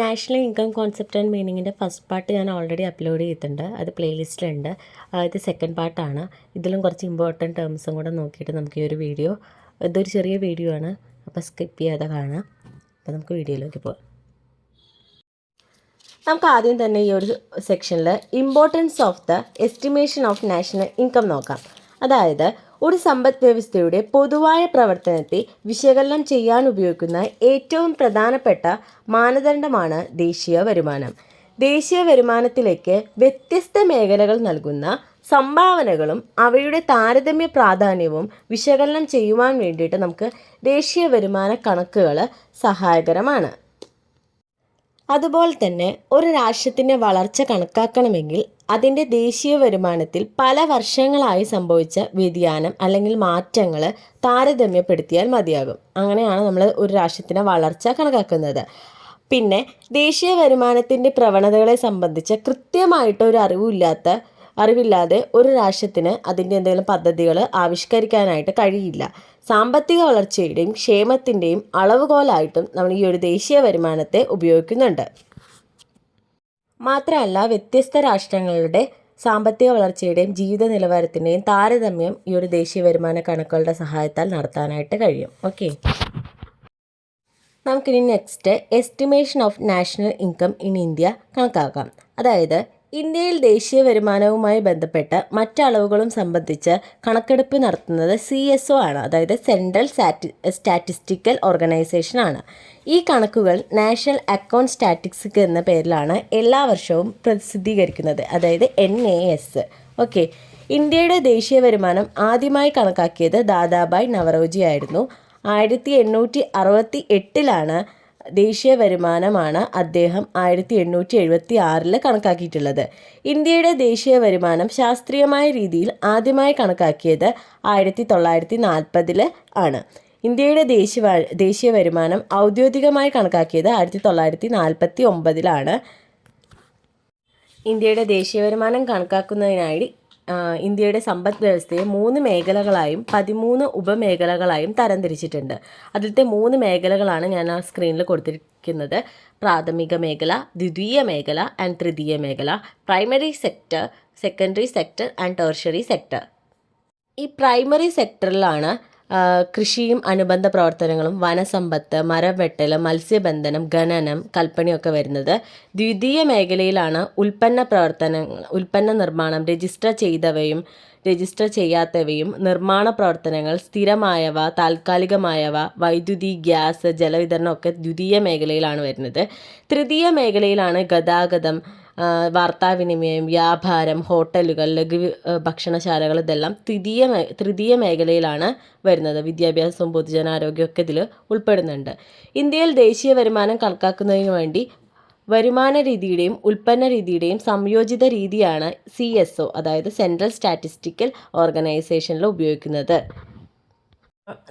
National income concept and മീനിങ്ങിൻ്റെ first part ഞാൻ already upload ചെയ്തിട്ടുണ്ട്. അത് പ്ലേലിസ്റ്റിലുണ്ട്. ഇത് സെക്കൻഡ് പാർട്ടാണ്. ഇതിലും കുറച്ച് ഇമ്പോർട്ടൻറ്റ് ടേംസും കൂടെ നോക്കിയിട്ട് നമുക്ക് ഈ ഒരു വീഡിയോ, ഇതൊരു ചെറിയ വീഡിയോ ആണ്, അപ്പോൾ സ്കിപ്പ് ചെയ്യാതെ കാണാം. അപ്പോൾ നമുക്ക് വീഡിയോയിലേക്ക് പോകാം. നമുക്ക് ആദ്യം തന്നെ ഈ ഒരു സെക്ഷനിൽ importance of the estimation of national income നോക്കാം. അതായത് ഒരു സമ്പദ് വ്യവസ്ഥയുടെ പൊതുവായ പ്രവർത്തനത്തെ വിശകലനം ചെയ്യാൻ ഉപയോഗിക്കുന്ന ഏറ്റവും പ്രധാനപ്പെട്ട മാനദണ്ഡമാണ് ദേശീയ വരുമാനം. ദേശീയ വരുമാനത്തിലേക്ക് വ്യത്യസ്ത മേഖലകൾ നൽകുന്ന സംഭാവനകളും അവയുടെ താരതമ്യ പ്രാധാന്യവും വിശകലനം ചെയ്യുവാൻ വേണ്ടിയിട്ട് നമുക്ക് ദേശീയ വരുമാന കണക്കുകൾ സഹായകരമാണ്. അതുപോലെ തന്നെ ഒരു രാഷ്ട്രത്തിൻ്റെ വളർച്ച കണക്കാക്കണമെങ്കിൽ അതിൻ്റെ ദേശീയ വരുമാനത്തിൽ പല വർഷങ്ങളായി സംഭവിച്ച വ്യതിയാനം അല്ലെങ്കിൽ മാറ്റങ്ങൾ താരതമ്യപ്പെടുത്തിയാൽ മതിയാകും. അങ്ങനെയാണ് നമ്മൾ ഒരു രാഷ്ട്രത്തിൻ്റെ വളർച്ച കണക്കാക്കുന്നത്. പിന്നെ ദേശീയ വരുമാനത്തിൻ്റെ പ്രവണതകളെ സംബന്ധിച്ച് കൃത്യമായിട്ട് ഒരു അറിവില്ലാതെ ഒരു രാഷ്ട്രത്തിന് അതിൻ്റെ എന്തെങ്കിലും പദ്ധതികൾ ആവിഷ്കരിക്കാനായിട്ട് കഴിയില്ല. സാമ്പത്തിക വളർച്ചയുടെയും ക്ഷേമത്തിൻ്റെയും അളവുകോലായിട്ടും നമ്മൾ ഈ ഒരു ദേശീയ വരുമാനത്തെ ഉപയോഗിക്കുന്നുണ്ട്. മാത്രമല്ല വ്യത്യസ്ത രാഷ്ട്രങ്ങളുടെ സാമ്പത്തിക വളർച്ചയുടെയും ജീവിത നിലവാരത്തിൻ്റെയും താരതമ്യം ഈ ഒരു ദേശീയ വരുമാന കണക്കുകളുടെ സഹായത്താൽ നടത്താനായിട്ട് കഴിയും. ഓക്കെ, നമുക്കിനി next estimation of national income in India കണക്കാക്കാം. അതായത് ഇന്ത്യയിൽ ദേശീയ വരുമാനവുമായി ബന്ധപ്പെട്ട മറ്റളവുകളും സംബന്ധിച്ച് കണക്കെടുപ്പ് നടത്തുന്നത് CSO ആണ്, അതായത് സെൻട്രൽ സ്റ്റാറ്റിസ്റ്റിക്കൽ ഓർഗനൈസേഷൻ ആണ്. ഈ കണക്കുകൾ നാഷണൽ അക്കൗണ്ട് സ്റ്റാറ്റിസ്റ്റിക്സ് എന്ന പേരിലാണ് എല്ലാ വർഷവും പ്രസിദ്ധീകരിക്കുന്നത്, അതായത് NAS. ഓക്കെ, ഇന്ത്യയുടെ ദേശീയ വരുമാനം ആദ്യമായി കണക്കാക്കിയത് ദാദാഭായ് നവറോജി ആയിരുന്നു. 1868 ദേശീയ വരുമാനമാണ് അദ്ദേഹം 1876 കണക്കാക്കിയിട്ടുള്ളത്. ഇന്ത്യയുടെ ദേശീയ വരുമാനം ശാസ്ത്രീയമായ രീതിയിൽ ആദ്യമായി കണക്കാക്കിയത് 1940 ആണ്. ഇന്ത്യയുടെ ദേശീയ വരുമാനം ഔദ്യോഗികമായി കണക്കാക്കിയത് 1949 ഇന്ത്യയുടെ ദേശീയ വരുമാനം കണക്കാക്കുന്നതിനായി ഇന്ത്യയുടെ സമ്പദ് വ്യവസ്ഥയെ 3 മേഖലകളായും 13 ഉപമേഖലകളായും തരംതിരിച്ചിട്ടുണ്ട്. അതിലത്തെ 3 മേഖലകളാണ് ഞാൻ ആ സ്ക്രീനിൽ കൊടുത്തിരിക്കുന്നത്. പ്രാഥമിക മേഖല, ദ്വിതീയ മേഖല ആൻഡ് തൃതീയ മേഖല, primary sector, secondary sector and tertiary sector. ഈ പ്രൈമറി സെക്ടറിലാണ് കൃഷിയും അനുബന്ധ പ്രവർത്തനങ്ങളും വനസമ്പത്ത്, മരം വെട്ടൽ, മത്സ്യബന്ധനം, ഖനനം, കൽപ്പണിയൊക്കെ വരുന്നത്. ദ്വിതീയ മേഖലയിലാണ് ഉൽപ്പന്ന നിർമ്മാണം, രജിസ്റ്റർ ചെയ്തവയും രജിസ്റ്റർ ചെയ്യാത്തവയും, നിർമ്മാണ പ്രവർത്തനങ്ങൾ, സ്ഥിരമായവ, താൽക്കാലികമായവ, വൈദ്യുതി, ഗ്യാസ്, ജലവിതരണമൊക്കെ ദ്വിതീയ മേഖലയിലാണ് വരുന്നത്. തൃതീയ മേഖലയിലാണ് ഗതാഗതം, വാർത്താവിനിമയം, വ്യാപാരം, ഹോട്ടലുകൾ, ലഘു ഭക്ഷണശാലകൾ, ഇതെല്ലാം തൃതീയ മേഖലയിലാണ് വരുന്നത്. വിദ്യാഭ്യാസവും പൊതുജനാരോഗ്യമൊക്കെ ഇതിൽ ഉൾപ്പെടുന്നുണ്ട്. ഇന്ത്യയിൽ ദേശീയ വരുമാനം കണക്കാക്കുന്നതിന് വേണ്ടി വരുമാന രീതിയുടെയും ഉൽപ്പന്ന രീതിയുടെയും സംയോജിത രീതിയാണ് CSO, അതായത് സെൻട്രൽ സ്റ്റാറ്റിസ്റ്റിക്കൽ ഓർഗനൈസേഷനിൽ ഉപയോഗിക്കുന്നത്.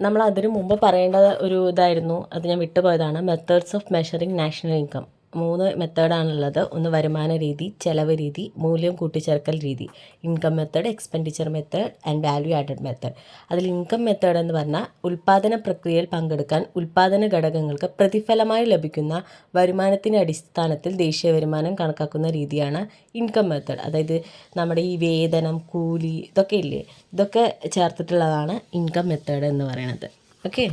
നമ്മൾ അതിനു മുമ്പ് പറയേണ്ട ഒരു ഇതായിരുന്നു, അത് ഞാൻ വിട്ടുപോയതാണ്. Methods of measuring national income 3 മെത്തേഡാണുള്ളത്. ഒന്ന് വരുമാന രീതി, ചെലവ് രീതി, മൂല്യം കൂട്ടിച്ചേർക്കൽ രീതി. Income method, expenditure method and value added method. അതിൽ ഇൻകം മെത്തേഡ് എന്ന് പറഞ്ഞാൽ ഉൽപ്പാദന പ്രക്രിയയിൽ പങ്കെടുക്കാൻ ഉൽപ്പാദന ഘടകങ്ങൾക്ക് പ്രതിഫലമായി ലഭിക്കുന്ന വരുമാനത്തിൻ്റെ അടിസ്ഥാനത്തിൽ ദേശീയ വരുമാനം കണക്കാക്കുന്ന രീതിയാണ് ഇൻകം മെത്തേഡ്. അതായത് നമ്മുടെ ഈ വേതനം, കൂലി, ഇതൊക്കെ ഇല്ലേ, ഇതൊക്കെ ചേർത്തിട്ടുള്ളതാണ് ഇൻകം മെത്തേഡ് എന്ന് പറയുന്നത്. ഓക്കെ,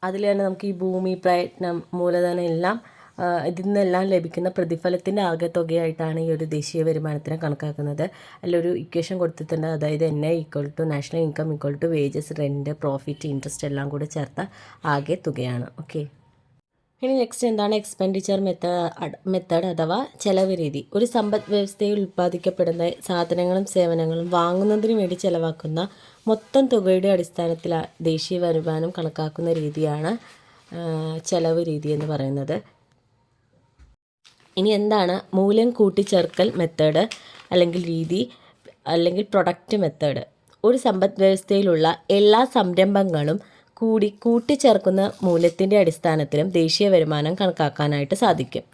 അതിൽ തന്നെ നമുക്ക് ഈ ഭൂമി, പ്രയത്നം, മൂലധനം എല്ലാം ഇതിൽ നിന്നെല്ലാം ലഭിക്കുന്ന പ്രതിഫലത്തിൻ്റെ ആകെത്തുകയായിട്ടാണ് ഈ ഒരു ദേശീയ വരുമാനത്തിനെ കണക്കാക്കുന്നത്. അതിലൊരു ഇക്വേഷൻ കൊടുത്തിട്ടുണ്ട്, അതായത് NI = national income = wages, rent, profit, interest എല്ലാം കൂടെ ചേർത്ത ആകെ തുകയാണ്. ഓക്കെ, ഇനി നെക്സ്റ്റ് എന്താണ് എക്സ്പെൻഡിച്ചർ മെത്തേഡ് അഥവാ ചെലവ് രീതി. ഒരു സമ്പദ് വ്യവസ്ഥയിൽ ഉൽപ്പാദിക്കപ്പെടുന്ന സാധനങ്ങളും സേവനങ്ങളും വാങ്ങുന്നതിന് വേണ്ടി ചെലവാക്കുന്ന മൊത്തം തുകയുടെ അടിസ്ഥാനത്തിൽ ദേശീയ വരുമാനം കണക്കാക്കുന്ന രീതിയാണ് ചെലവ് രീതി എന്ന് പറയുന്നത്. ഇനി എന്താണ് മൂല്യം കൂട്ടിച്ചേർക്കൽ മെത്തേഡ് അല്ലെങ്കിൽ രീതി അല്ലെങ്കിൽ പ്രൊഡക്റ്റ് മെത്തേഡ്? ഒരു സമ്പദ് വ്യവസ്ഥയിലുള്ള എല്ലാ സംരംഭങ്ങളും കൂട്ടിച്ചേർക്കുന്ന മൂല്യത്തിൻ്റെ അടിസ്ഥാനത്തിലും ദേശീയ വരുമാനം കണക്കാക്കാനായിട്ട് സാധിക്കും.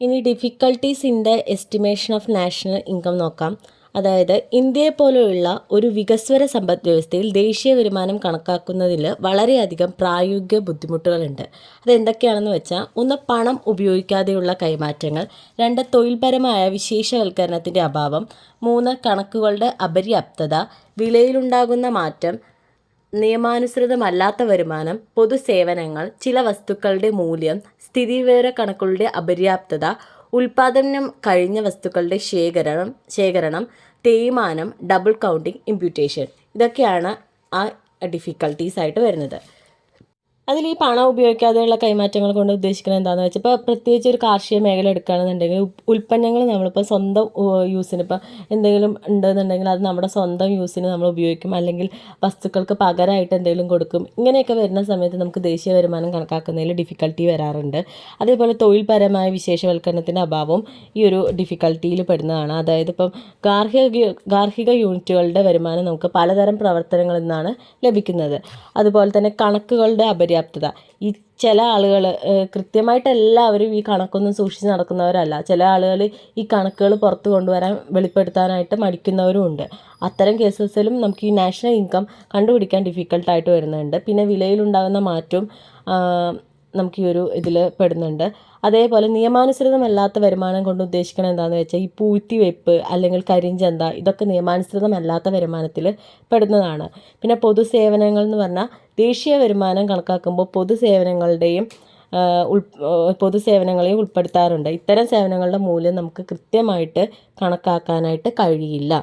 ഇനി difficulties in the estimation of national income നോക്കാം. അതായത് ഇന്ത്യയെപ്പോലെയുള്ള ഒരു വികസ്വര സമ്പദ് വ്യവസ്ഥയിൽ ദേശീയ വരുമാനം കണക്കാക്കുന്നതിൽ വളരെയധികം പ്രായോഗിക ബുദ്ധിമുട്ടുകളുണ്ട്. അതെന്തൊക്കെയാണെന്ന് വെച്ചാൽ, ഒന്ന് പണം ഉപയോഗിക്കാതെയുള്ള കൈമാറ്റങ്ങൾ, രണ്ട് തൊഴിൽപരമായ വിശേഷവൽക്കരണത്തിൻ്റെ അഭാവം, മൂന്ന് കണക്കുകളുടെ അപര്യാപ്തത, വിലയിലുണ്ടാകുന്ന മാറ്റം, നിയമാനുസൃതമല്ലാത്ത വരുമാനം, പൊതുസേവനങ്ങൾ, ചില വസ്തുക്കളുടെ മൂല്യം, സ്ഥിതിവിവര കണക്കുകളുടെ അപര്യാപ്തത, ഉൽപാദനം കഴിഞ്ഞ വസ്തുക്കളുടെ ശേഖരണം, തേയ്മാനം, ഡബിൾ കൗണ്ടിങ്, ഇമ്പ്യൂട്ടേഷൻ. ഇതൊക്കെയാണ് ആ ഡിഫിക്കൽട്ടീസ് ആയിട്ട് വരുന്നത്. അതിൽ ഈ പണം ഉപയോഗിക്കാതെയുള്ള കൈമാറ്റങ്ങൾ കൊണ്ട് ഉദ്ദേശിക്കുന്നത് എന്താണെന്ന് വെച്ചാൽ, ഇപ്പോൾ പ്രത്യേകിച്ച് ഒരു കാർഷിക മേഖല എടുക്കുകയാണെന്നുണ്ടെങ്കിൽ ഉൽപ്പന്നങ്ങൾ നമ്മളിപ്പോൾ സ്വന്തം യൂസിന്, ഇപ്പോൾ എന്തെങ്കിലും ഉണ്ടെന്നുണ്ടെങ്കിൽ അത് നമ്മുടെ സ്വന്തം യൂസിന് നമ്മൾ ഉപയോഗിക്കും, അല്ലെങ്കിൽ വസ്തുക്കൾക്ക് പകരമായിട്ട് എന്തെങ്കിലും കൊടുക്കും. ഇങ്ങനെയൊക്കെ വരുന്ന സമയത്ത് നമുക്ക് ദേശീയ വരുമാനം കണക്കാക്കുന്നതിൽ ഡിഫിക്കൽട്ടി വരാറുണ്ട്. അതേപോലെ തൊഴിൽപരമായ വിശേഷവൽക്കരണത്തിൻ്റെ അഭാവവും ഈ ഒരു ഡിഫിക്കൽട്ടിയിൽ പെടുന്നതാണ്. അതായത് ഇപ്പം ഗാർഹിക യൂണിറ്റുകളുടെ വരുമാനം നമുക്ക് പലതരം പ്രവർത്തനങ്ങളിൽ നിന്നാണ് ലഭിക്കുന്നത്. അതുപോലെ തന്നെ കണക്കുകളുടെ അപര്യാപ്തത. ഈ ചില ആളുകൾ കൃത്യമായിട്ട് എല്ലാവരും ഈ കണക്കൊന്നും സൂക്ഷിച്ച് നടക്കുന്നവരല്ല. ചില ആളുകൾ ഈ കണക്കുകൾ പുറത്ത് കൊണ്ടുവരാൻ വെളിപ്പെടുത്താനായിട്ട് മടിക്കുന്നവരും ഉണ്ട്. അത്തരം കേസസിലും നമുക്ക് ഈ നാഷണൽ ഇൻകം കണ്ടുപിടിക്കാൻ ഡിഫിക്കൽട്ടായിട്ട് വരുന്നുണ്ട്. പിന്നെ വിലയിലുണ്ടാകുന്ന മാറ്റവും നമുക്ക് ഈ ഒരു ഇതിൽ പെടുന്നുണ്ട്. അതേപോലെ നിയമാനുസൃതമല്ലാത്ത വരുമാനം കൊണ്ട് ഉദ്ദേശിക്കുന്നത് എന്താണെന്ന് വെച്ചാൽ, ഈ പൂഴ്ത്തിവെപ്പ് അല്ലെങ്കിൽ കരിഞ്ചന്ത, ഇതൊക്കെ നിയമാനുസൃതമല്ലാത്ത വരുമാനത്തിൽ പെടുന്നതാണ്. പിന്നെ പൊതുസേവനങ്ങൾ എന്ന് പറഞ്ഞാൽ, ദേശീയ വരുമാനം കണക്കാക്കുമ്പോൾ പൊതുസേവനങ്ങളെയും ഉൾപ്പെടുത്താറുണ്ട്. ഇത്തരം സേവനങ്ങളുടെ മൂല്യം നമുക്ക് കൃത്യമായിട്ട് കണക്കാക്കാനായിട്ട് കഴിയില്ല.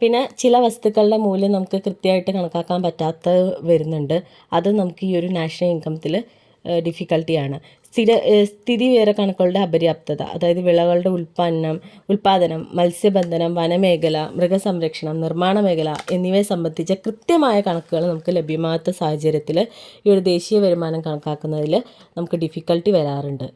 പിന്നെ ചില വസ്തുക്കളുടെ മൂല്യം നമുക്ക് കൃത്യമായിട്ട് കണക്കാക്കാൻ പറ്റാത്ത വരുന്നുണ്ട്. അത് നമുക്ക് ഈ ഒരു നാഷണൽ ഇൻകത്തിൽ ഡിഫിക്കൽട്ടിയാണ്. സ്ഥിതിവിവര കണക്കുകളുടെ അപര്യാപ്തത. അതായത് വിളകളുടെ ഉൽപ്പാദനം, മത്സ്യബന്ധനം, വനമേഖല, മൃഗസംരക്ഷണം, നിർമ്മാണ മേഖല എന്നിവയെ സംബന്ധിച്ച കൃത്യമായ കണക്കുകൾ നമുക്ക് ലഭ്യമാകാത്ത സാഹചര്യത്തിൽ ഈ ഒരു ദേശീയ വരുമാനം കണക്കാക്കുന്നതിൽ നമുക്ക് ഡിഫിക്കൽട്ടി വരാറുണ്ട്.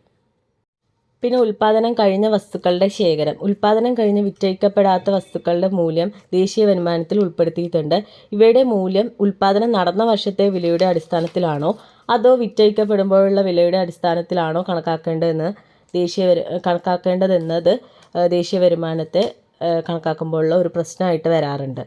പിന്നെ ഉൽപ്പാദനം കഴിഞ്ഞ വസ്തുക്കളുടെ ശേഖരം. ഉൽപ്പാദനം കഴിഞ്ഞ് വിറ്റഴിക്കപ്പെടാത്ത വസ്തുക്കളുടെ മൂല്യം ദേശീയ വരുമാനത്തിൽ ഉൾപ്പെടുത്തിയിട്ടുണ്ട്. ഇവയുടെ മൂല്യം ഉൽപ്പാദനം നടന്ന വർഷത്തെ വിലയുടെ അടിസ്ഥാനത്തിലാണോ അതോ വിറ്റഴിക്കപ്പെടുമ്പോഴുള്ള വിലയുടെ അടിസ്ഥാനത്തിലാണോ കണക്കാക്കേണ്ടതെന്നത് ദേശീയ വരുമാനത്തെ കണക്കാക്കുമ്പോഴുള്ള ഒരു പ്രശ്നമായിട്ട് വരാറുണ്ട്.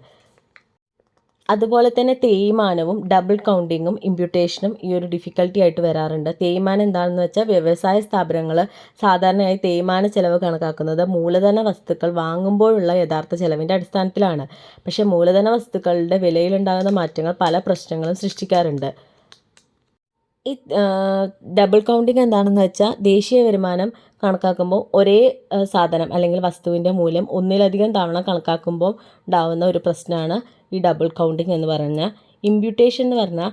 അതുപോലെ തന്നെ തേയ്മാനവും ഡബിൾ കൗണ്ടിങ്ങും ഇമ്പ്യൂട്ടേഷനും ഈ ഒരു ഡിഫിക്കൽട്ടി ആയിട്ട് വരാറുണ്ട്. തേയ്മാനം എന്താണെന്ന് വെച്ചാൽ, വ്യവസായ സ്ഥാപനങ്ങൾ സാധാരണയായി തേയ്മാന ചെലവ് കണക്കാക്കുന്നത് മൂലധന വസ്തുക്കൾ വാങ്ങുമ്പോഴുള്ള യഥാർത്ഥ ചെലവിൻ്റെ അടിസ്ഥാനത്തിലാണ്. പക്ഷേ മൂലധന വസ്തുക്കളുടെ വിലയിലുണ്ടാകുന്ന മാറ്റങ്ങൾ പല പ്രശ്നങ്ങളും സൃഷ്ടിക്കാറുണ്ട്. ഈ ഡബിൾ കൗണ്ടിങ് എന്താണെന്ന് വെച്ചാൽ, ദേശീയ വരുമാനം കണക്കാക്കുമ്പോൾ ഒരേ സാധനം അല്ലെങ്കിൽ വസ്തുവിൻ്റെ മൂല്യം ഒന്നിലധികം തവണ കണക്കാക്കുമ്പോൾ ഉണ്ടാകുന്ന ഒരു പ്രശ്നമാണ് ഈ ഡബിൾ കൗണ്ടിങ് എന്ന് പറഞ്ഞാൽ. ഇമ്പ്യൂട്ടേഷൻ എന്ന് പറഞ്ഞാൽ,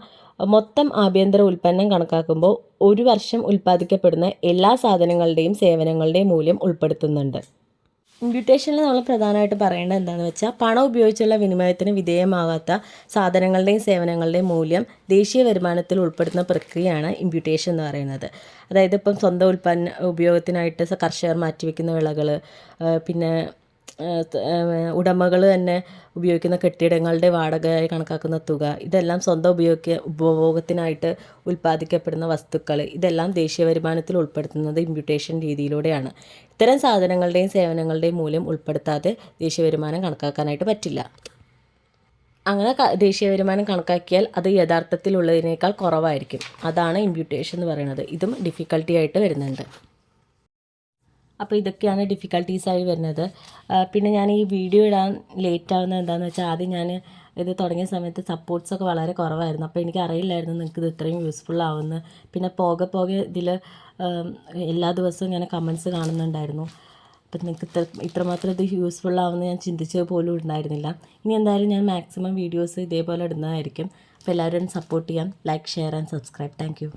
മൊത്തം ആഭ്യന്തര ഉൽപ്പന്നം കണക്കാക്കുമ്പോൾ ഒരു വർഷം ഉൽപ്പാദിക്കപ്പെടുന്ന എല്ലാ സാധനങ്ങളുടെയും സേവനങ്ങളുടെയും മൂല്യം ഉൾപ്പെടുത്തുന്നുണ്ട്. ഇമ്പ്യൂട്ടേഷനിൽ നമ്മൾ പ്രധാനമായിട്ട് പറയേണ്ടത് എന്താണെന്ന് വെച്ചാൽ, പണം ഉപയോഗിച്ചുള്ള വിനിമയത്തിന് വിധേയമാകാത്ത സാധനങ്ങളുടെയും സേവനങ്ങളുടെയും മൂല്യം ദേശീയ വരുമാനത്തിൽ ഉൾപ്പെടുത്തുന്ന പ്രക്രിയയാണ് ഇമ്പ്യൂട്ടേഷൻ എന്ന് പറയുന്നത്. അതായത് ഇപ്പം സ്വന്തം ഉപയോഗത്തിനായിട്ട് കർഷകർ മാറ്റിവെക്കുന്ന വിളകൾ, പിന്നെ ഉടമകൾ തന്നെ ഉപയോഗിക്കുന്ന കെട്ടിടങ്ങളുടെ വാടകയായി കണക്കാക്കുന്ന തുക, ഇതെല്ലാം സ്വന്തം ഉപഭോഗത്തിനായിട്ട് ഉൽപ്പാദിക്കപ്പെടുന്ന വസ്തുക്കൾ, ഇതെല്ലാം ദേശീയ വരുമാനത്തിൽ ഉൾപ്പെടുത്തുന്നത് ഇമ്പ്യൂട്ടേഷൻ രീതിയിലൂടെയാണ്. ഇത്തരം സാധനങ്ങളുടെയും സേവനങ്ങളുടെയും മൂല്യം ഉൾപ്പെടുത്താതെ ദേശീയ വരുമാനം കണക്കാക്കാനായിട്ട് പറ്റില്ല. അങ്ങനെ ദേശീയ വരുമാനം കണക്കാക്കിയാൽ അത് യഥാർത്ഥത്തിലുള്ളതിനേക്കാൾ കുറവായിരിക്കും. അതാണ് ഇമ്പ്യൂട്ടേഷൻ എന്ന് പറയുന്നത്. ഇതും ഡിഫിക്കൽട്ടി ആയിട്ട് വരുന്നുണ്ട്. അപ്പോൾ ഇതൊക്കെയാണ് ഡിഫിക്കൽട്ടീസായി വരുന്നത്. പിന്നെ ഞാൻ ഈ വീഡിയോ ഇടാൻ ലേറ്റ് ആവുന്നത് എന്താണെന്ന് വെച്ചാൽ, ആദ്യം ഞാൻ ഇത് തുടങ്ങിയ സമയത്ത് സപ്പോർട്ട്സൊക്കെ വളരെ കുറവായിരുന്നു. അപ്പോൾ എനിക്ക് അറിയില്ലായിരുന്നു നിങ്ങൾക്ക് ഇത് ഇത്രയും യൂസ്ഫുൾ ആവുമെന്ന്. പിന്നെ പോകെ ഇതിൽ എല്ലാ ദിവസവും ഞാൻ കമൻസ് കാണുന്നുണ്ടായിരുന്നു. അപ്പം നിങ്ങൾക്ക് ഇത്രമാത്രം ഇത് യൂസ്ഫുൾ ആവുമെന്ന് ഞാൻ ചിന്തിച്ചത് പോലും ഉണ്ടായിരുന്നില്ല. ഇനി എന്തായാലും ഞാൻ മാക്സിമം വീഡിയോസ് ഇതേപോലെ ഇടുന്നതായിരിക്കും. അപ്പോൾ എല്ലാവരും സപ്പോർട്ട് ചെയ്യാം. Like, share and subscribe. Thank you.